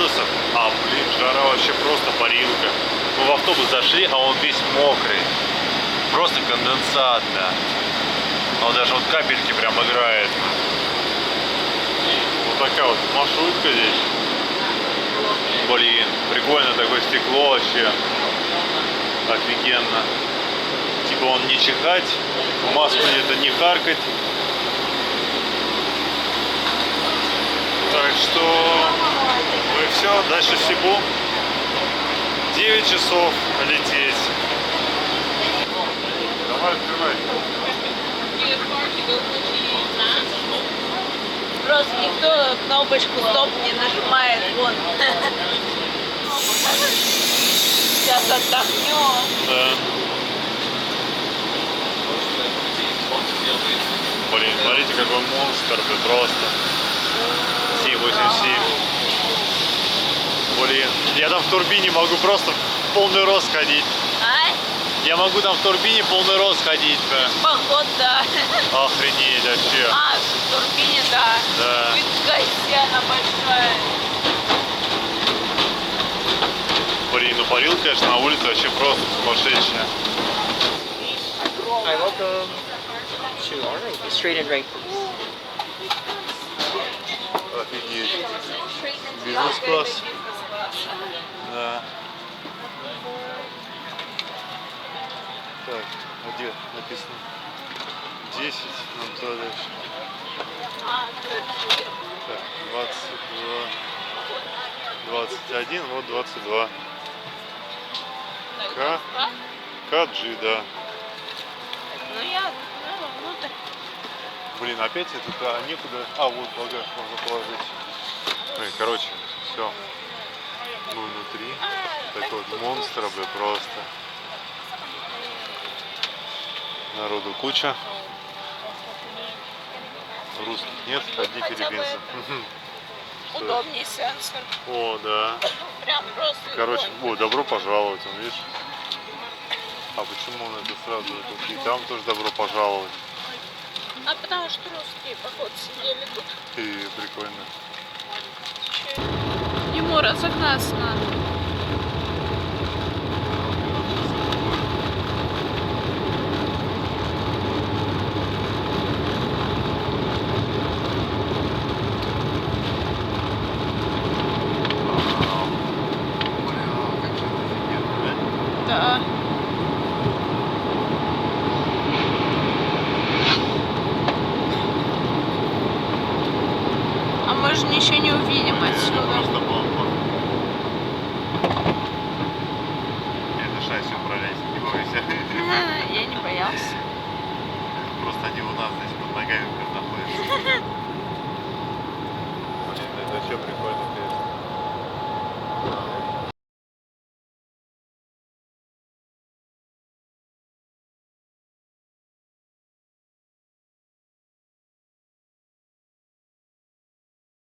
градусов, а, блин, жара вообще просто парилка. Мы в автобус зашли, а он весь мокрый. Просто конденсат, да. Он даже вот капельки прям играет. Вот такая вот маршрутка здесь. Блин, прикольно такое стекло вообще. Офигенно. Типа он не чихать, в маску где-то не харкать. Так что ну и все, дальше в Сибу. 9 часов лететь. Давай открывай. Просто никто кнопочку стоп не нажимает, вон. Сейчас отдохнем. Да. Блин, смотрите, какой монстр, блин, просто. 787. Блин, я там в турбине могу просто в полный рост ходить. А? Я могу там в турбине полный рост ходить, да. Поход, да. Охренеть вообще. А, в турбине, да. Да. Видкость, она большая. Блин, ну парил, конечно, на улице вообще просто сумасшедшая. Hi, welcome to alright, straight and right. Офигеть. Бизнес-класс. Да. Так, а где написано? 10, нам туда дальше. Так, 22, 21, вот 22. КГ, да. Ну я, внутрь. Блин, опять это некуда. А, вот багаж можно положить. Ой, короче, все. Мы внутри. Такой вот монстр, бля, просто. Народу куча. Русских нет, одни филиппинцы. Удобнее сенсор. О, да. Прям просто. Короче, о, добро пожаловать, он, видишь? А почему он это сразу тут? И там тоже добро пожаловать. А потому что русские, походу, сидели тут. И прикольно. Ему разогнаться надо. Да. А мы же ничего не увидим отсюда. Просто бомба. Это шасси управлять, не бойся. Я не боялся. Просто они у нас здесь под ногами прям находятся. Блин, это вообще прикольно, конечно.